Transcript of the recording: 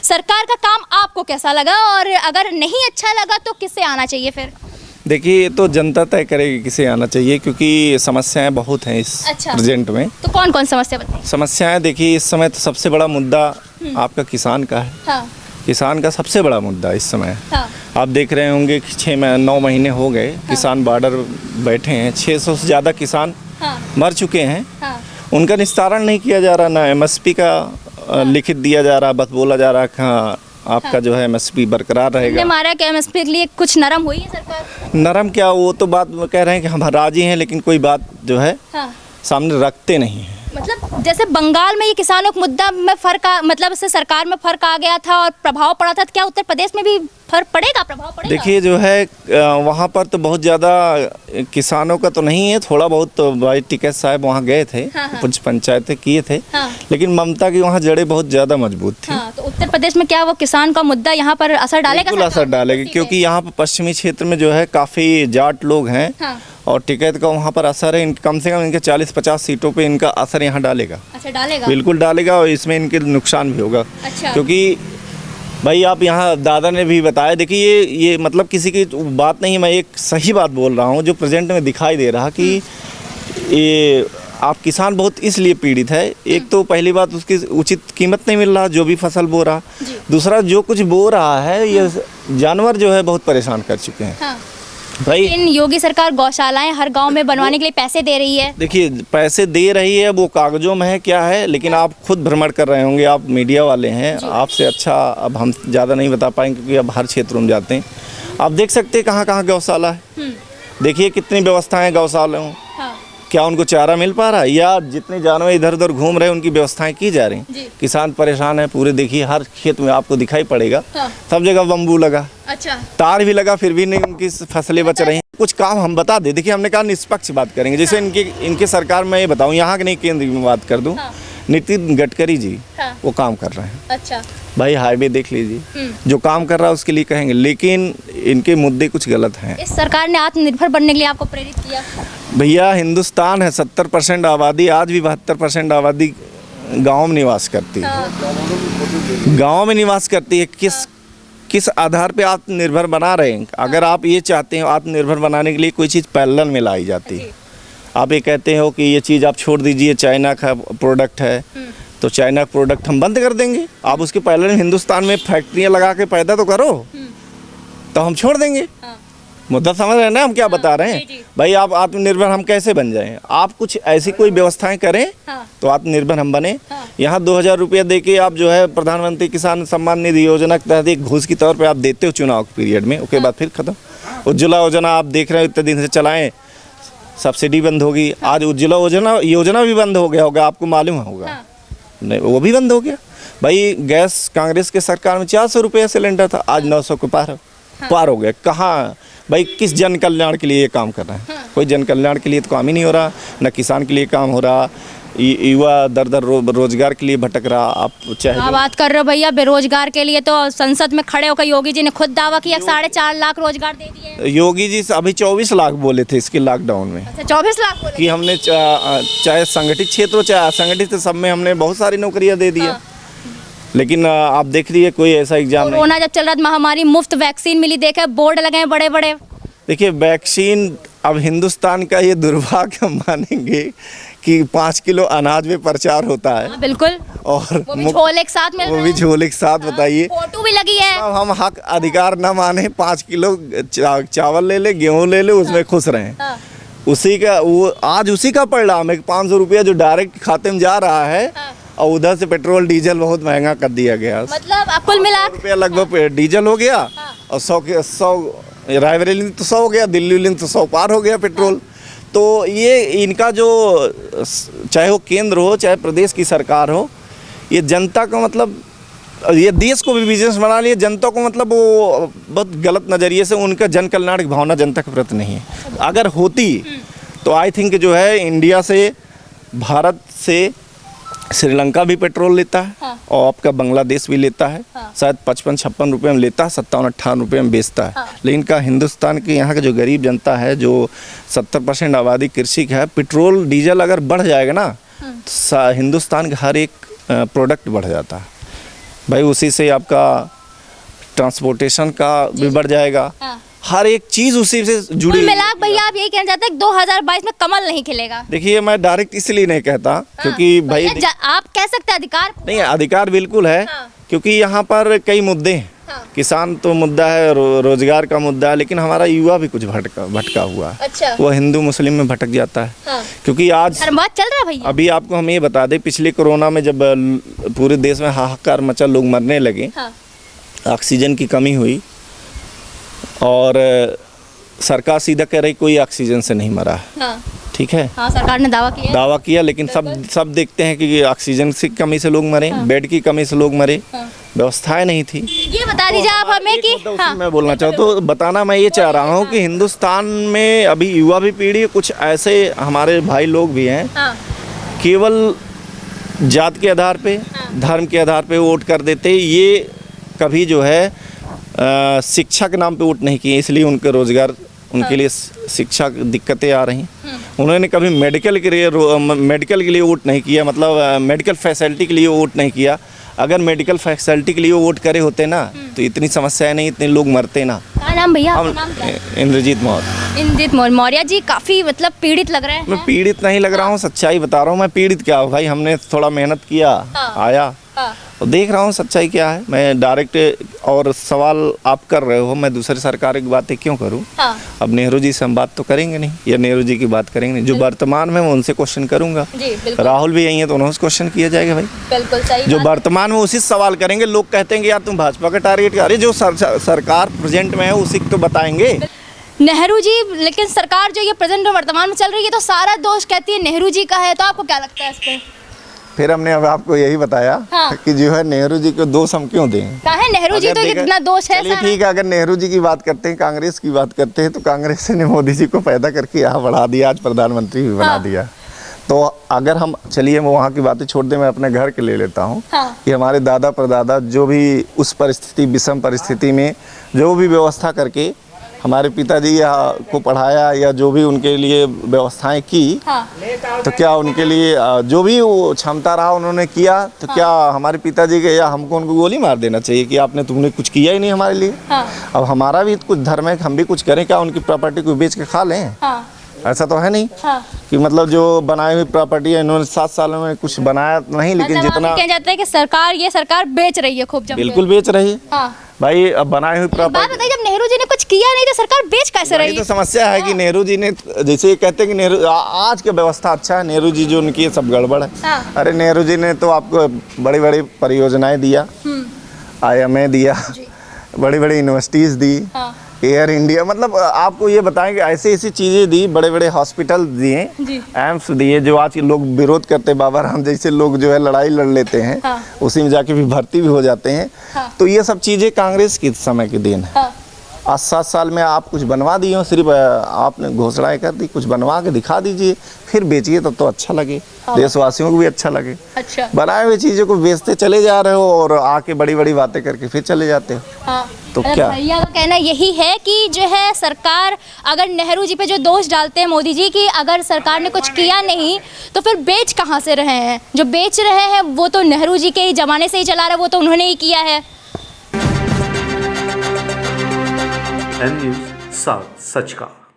सरकार का काम आपको कैसा लगा, और अगर नहीं अच्छा लगा तो किससे आना चाहिए फिर? देखिए, ये तो जनता तय करेगी किसे आना चाहिए, क्योंकि समस्याएं बहुत हैं इस प्रेजेंट में। तो कौन कौन समस्या बताइए? समस्याएं देखिए, इस समय तो सबसे बड़ा मुद्दा आपका किसान का है। हाँ। किसान का सबसे बड़ा मुद्दा इस समय। हाँ। आप देख रहे होंगे कि 9 महीने हो गए किसान बॉर्डर बैठे हैं। 600 से ज़्यादा किसान मर चुके हैं। उनका निस्तारण नहीं किया जा रहा, ना MSP का लिखित दिया जा रहा, बस बोला जा रहा कि हाँ आपका जो है MSP बरकरार रहेगा। हमारा क्या MSP के लिए कुछ नरम हुई है सरकार? नरम क्या, वो तो बात कह रहे हैं कि हम राजी हैं, लेकिन कोई बात जो है सामने रखते नहीं हैं। मतलब जैसे बंगाल में ये किसानों के मुद्दा में फर्क मतलब इससे सरकार में फर्क आ गया था और प्रभाव पड़ा था, तो क्या उत्तर प्रदेश में भी फर्क पड़ेगा, प्रभाव पड़ेगा? देखिए, जो है वहाँ पर तो बहुत ज़्यादा किसानों का तो नहीं है, थोड़ा बहुत तो भाई टिकैत साहब वहाँ गए थे। कुछ पंचायतें किए थे। लेकिन ममता की वहाँ जड़ें बहुत ज़्यादा मजबूत थी। तो उत्तर प्रदेश में क्या वो किसान का मुद्दा यहाँ पर असर डालेगा? बिल्कुल असर डालेगा, क्योंकि यहाँ पर पश्चिमी क्षेत्र में जो है काफ़ी जाट लोग हैं। और टिकैत का वहाँ पर असर है। कम से कम इनके 40-50 सीटों पे इनका असर यहाँ डालेगा। अच्छा, डालेगा? बिल्कुल डालेगा, और इसमें इनके नुकसान भी होगा। अच्छा। क्योंकि भाई आप यहाँ दादा ने भी बताया, देखिए ये मतलब किसी की बात नहीं, मैं एक सही बात बोल रहा हूँ जो प्रेजेंट में दिखाई दे रहा कि ये आप किसान बहुत इसलिए पीड़ित है। एक तो पहली बात, उसकी उचित कीमत नहीं मिल रहा जो भी फसल बो रहा। दूसरा, जो कुछ बो रहा है ये जानवर जो है बहुत परेशान कर चुके हैं। भाई इन योगी सरकार गौशालाएं हर गांव में बनवाने के लिए पैसे दे रही है। देखिए, पैसे दे रही है, वो कागजों में है क्या है, लेकिन आप खुद भ्रमण कर रहे होंगे, आप मीडिया वाले हैं, आपसे अच्छा अब हम ज़्यादा नहीं बता पाएंगे क्योंकि अब हर क्षेत्रों में जाते हैं। आप देख सकते हैं कहाँ कहाँ गौशाला है। देखिए कितनी व्यवस्थाएं गौशालों में। क्या उनको चारा मिल पा रहा है, या जितने जानवर इधर उधर घूम रहे हैं उनकी व्यवस्थाएं की जा रही? किसान परेशान है पूरे। देखिए हर खेत में आपको दिखाई पड़ेगा, सब जगह बम्बू लगा। अच्छा। तार भी लगा, फिर भी नहीं उनकी फसलें बच रही हैं। कुछ काम हम बता दें। देखिए, हमने कहा निष्पक्ष बात करेंगे। जैसे इनके सरकार में ये बताऊं, यहाँ के नहीं केंद्र की बात कर दूं, नितिन गडकरी जी वो काम कर रहे हैं। अच्छा। भाई हाईवे देख लीजिए, जो काम कर रहा है उसके लिए कहेंगे, लेकिन इनके मुद्दे कुछ गलत हैं। इस सरकार ने आत्मनिर्भर बनने के लिए आपको प्रेरित किया? भैया, हिंदुस्तान है 70% आबादी, आज भी 72% आबादी गाँव में निवास करती है। गाँव में निवास करती है। किस आधार पे आत्मनिर्भर बना रहे हैं? अगर आप ये चाहते हैं आत्मनिर्भर बनाने के लिए कोई चीज़ पैरेलल में लाई जाती है। आप ये कहते हो कि ये चीज़ आप छोड़ दीजिए, चाइना का प्रोडक्ट है, तो चाइना का प्रोडक्ट हम बंद कर देंगे। आप उसके पैरेलल हिंदुस्तान में फैक्ट्रियाँ लगा के पैदा तो करो, तो हम छोड़ देंगे। मुद्दा समझ रहे हैं ना हम क्या बता रहे हैं? भाई आप आत्मनिर्भर हम कैसे बन जाएं? आप कुछ ऐसी कोई व्यवस्थाएं करें तो आत्मनिर्भर हम बने। यहाँ 2000 रुपया दे के आप जो है प्रधानमंत्री किसान सम्मान निधि योजना के तहत एक घूस के तौर पे आप देते हो चुनाव के पीरियड में, उसके बाद फिर खत्म। उज्ज्वला योजना आप देख रहे हो इतने दिन से चलाएं, सब्सिडी बंद होगी। आज उज्ज्वला योजना भी बंद हो गया होगा, आपको मालूम होगा। नहीं, वो भी बंद हो गया। भाई गैस कांग्रेस के सरकार में 400 रुपये सिलेंडर था, आज 900 को पार हो गया। कहाँ भाई, किस जन कल्याण के लिए ये काम कर रहे हैं? कोई जन कल्याण के लिए तो काम ही नहीं हो रहा, न किसान के लिए काम हो रहा। युवा दर दर रोजगार के लिए भटक रहा। आप चाहे बात कर रहे हो भैया बेरोजगार के लिए, तो संसद में खड़े होकर योगी जी ने खुद दावा किया 4.5 लाख रोजगार दे दिए। योगी जी अभी 24 लाख बोले थे इसके लॉकडाउन में। अच्छा, 24 लाख बोले कि हमने चाहे संगठित क्षेत्र हो चाहे असंगठित, सब में हमने बहुत सारी नौकरियां दे दिया। लेकिन आप देख रही है कोई ऐसा एग्जाम नहीं। कोरोना जब चल रहा था, महामारी, मुफ्त वैक्सीन मिली, देखे बोर्ड लगे हैं बड़े बड़े। देखिए, वैक्सीन अब हिंदुस्तान का ये दुर्भाग्य मानेंगे कि 5 किलो अनाज में प्रचार होता है। बिल्कुल। और वो भी झोले के साथ मिल वो भी झोले के साथ। बताइए, फोटो भी लगी है। अब हम हक अधिकार न माने, 5 किलो चावल ले ले, गेहूँ ले ले, उसमें खुश रहें। उसी का वो आज उसी का परिणाम है कि 500 रुपया जो डायरेक्ट खाते में जा रहा है, और उधर से पेट्रोल डीजल बहुत महंगा कर दिया गया। मतलब कुल मिला रुपया लगभग डीजल हो गया, और 100 रायबरेली तो 100 हो गया, दिल्ली तो 100 पार हो गया पेट्रोल। तो ये इनका जो, चाहे वो केंद्र हो चाहे प्रदेश की सरकार हो, ये जनता का मतलब, ये देश को भी बिजनेस बना लिया, जनता को मतलब वो बहुत गलत नज़रिए से, उनका जन कल्याण की भावना जनता के प्रति नहीं है। अगर होती तो आई थिंक जो है इंडिया से, भारत से श्रीलंका भी पेट्रोल लेता है, और आपका बांग्लादेश भी लेता है। शायद 55-56 रुपये में लेता है, 57-58 रुपये में बेचता है। लेकिन का हिंदुस्तान के यहाँ का जो गरीब जनता है, जो 70% आबादी कृषि का है, पेट्रोल डीजल अगर बढ़ जाएगा ना, तो हिंदुस्तान का हर एक प्रोडक्ट बढ़ जाता है। भाई उसी से आपका ट्रांसपोर्टेशन का भी बढ़ जाएगा। हाँ। हर एक चीज़ उसी से जुड़ी कुल हुई है। मिलाक भैया आप यही कहना चाहते हैं कि 2022 में कमल नहीं खिलेगा? देखिए मैं डायरेक्ट इसलिए नहीं कहता क्योंकि भाई आप कह सकते हैं अधिकार नहीं, अधिकार बिल्कुल है। हाँ। क्योंकि यहाँ पर कई मुद्दे हैं। हाँ। किसान तो मुद्दा है, रोजगार का मुद्दा है, लेकिन हमारा युवा भी कुछ भटका हुआ है। अच्छा। वो हिंदू मुस्लिम में भटक जाता है। हाँ। क्योंकि आज धर्मवाद चल रहा है भैया। अभी आपको हम ये बता दें, पिछले कोरोना में जब पूरे देश में हाहाकार मचा, लोग मरने लगे, हाँ। ऑक्सीजन की कमी हुई और सरकार सीधा कह रही कोई ऑक्सीजन से नहीं मरा है। हाँ। ठीक है, हाँ, सरकार ने दावा किया, लेकिन सब देखते हैं कि ऑक्सीजन की कमी से लोग मरे, बेड की कमी से लोग मरे, व्यवस्थाएं नहीं थी। ये बता दीजिए आप हमें कि हाँ। मैं बोलना चाहूँ तो बताना मैं ये चाह रहा हूँ कि हिंदुस्तान में अभी युवा भी पीढ़ी, कुछ ऐसे हमारे भाई लोग भी हैं हाँ। केवल जात के आधार पे, धर्म के आधार पे वोट कर देते। ये कभी जो है शिक्षा के नाम पे वोट नहीं किए, इसलिए उनके रोजगार, उनके लिए शिक्षा की दिक्कतें आ रही। उन्होंने कभी मेडिकल के लिए वोट नहीं किया, मतलब मेडिकल फैसिलिटी के लिए वोट नहीं किया। अगर मेडिकल फैसिलिटी के लिए वोट करे होते ना तो इतनी समस्याएं नहीं, इतने लोग मरते ना। क्या नाम भैया? हम इंद्रजीत मौर्य जी काफ़ी मतलब पीड़ित लग रहे हैं। मैं पीड़ित नहीं लग रहा हूँ, सच्चाई बता रहा हूँ। मैं पीड़ित क्या हूँ भाई, हमने थोड़ा मेहनत किया, आया तो देख रहा हूँ सच्चाई क्या है। मैं डायरेक्ट, और सवाल आप कर रहे हो, मैं दूसरी सरकार की बातें क्यों करूँ? अब नेहरू जी से हम बात तो करेंगे नहीं, या नेहरू जी की बात करेंगे नहीं। जो वर्तमान में मैं उनसे क्वेश्चन करूंगा। राहुल भी यही है तो उन्होंने क्वेश्चन किया जाएगा भाई। बिल्कुल सही। जो वर्तमान में उसी सवाल करेंगे। लोग कहते हैं कि यार तुम भाजपा का टारगेट कर रहे, जो सरकार प्रेजेंट में है उसी को तो बताएंगे। नेहरू जी, लेकिन सरकार जो ये प्रेजेंट में वर्तमान में चल रही है तो सारा दोष कहती है नेहरू जी का है, तो आपको क्या लगता है इस पे? फिर हमने अब आपको यही बताया कि जो है नेहरू जी को दोष हम क्यों दें? कहा है नेहरू जी तो कितना दोष है। चलिए ठीक है, अगर नेहरू जी की बात करते हैं, कांग्रेस की बात करते हैं, तो कांग्रेस ने मोदी जी को पैदा करके यहाँ बढ़ा दिया, आज प्रधानमंत्री भी बना दिया। तो अगर हम, चलिए मैं वहाँ की बातें छोड़ दें, मैं अपने घर के ले लेता हूँ कि हमारे दादा परदादा जो भी उस परिस्थिति, विषम परिस्थिति में जो भी व्यवस्था करके हमारे पिताजी को पढ़ाया, या जो भी उनके लिए व्यवस्थाएं की, तो क्या उनके लिए जो भी वो क्षमता रहा उन्होंने किया, तो क्या हमारे पिताजी के या हमको उनको गोली मार देना चाहिए कि तुमने कुछ किया ही नहीं हमारे लिए? अब हमारा भी कुछ धर्म है, हम भी कुछ करें, क्या उनकी प्रॉपर्टी को बेच के खा लें? ऐसा तो है नहीं कि मतलब जो बनाई हुई प्रॉपर्टी है, इन्होंने 7 सालों में कुछ बनाया नहीं, लेकिन मतलब जितना कहा जाता है कि ये सरकार बेच रही है खूब। बिल्कुल बेच रही है भाई। अब बनाई हुई प्रॉपर्टी, बताइए, जब नेहरू जी ने कुछ किया नहीं तो सरकार बेच कैसे रही है? तो समस्या है कि नेहरू जी ने, जैसे कहते हैं कि नेहरू आज की व्यवस्था अच्छा है, नेहरू जी जो उनकी सब गड़बड़ है। अरे नेहरू जी ने तो आपको बड़ी बड़ी परियोजनाएं दिया, IMA दिया, बड़ी बड़ी यूनिवर्सिटीज दी, एयर इंडिया, मतलब आपको ये बताएं कि ऐसी ऐसी चीज़ें दी, बड़े बड़े हॉस्पिटल दिए, एम्स दिए, जो आज के लोग विरोध करते, बाबा राम जैसे लोग जो है लड़ाई लड़ लेते हैं, उसी में जाके भी भर्ती भी हो जाते हैं। तो ये सब चीज़ें कांग्रेस की समय की देन है। आज 7 साल में आप कुछ बनवा दिए हो, सिर्फ आपने घोषणाएं कर दी, कुछ बनवा के दिखा दीजिए, फिर बेचिए, तब तो अच्छा लगे, देशवासियों को भी अच्छा लगे। अच्छा। बनाए हुए चीज़ों को बेचते चले जा रहे हो और आके बड़ी बड़ी बातें करके फिर चले जाते हो। तो क्या भैया का कहना यही है कि जो है सरकार, अगर नेहरू जी पे जो दोष डालते हैं मोदी जी कि अगर सरकार ने कुछ किया नहीं तो फिर बेच कहाँ से रहे हैं? जो बेच रहे हैं वो तो नेहरू जी के ज़माने से ही चला रहा है, वो तो उन्होंने ही किया है। N News साथ सच का।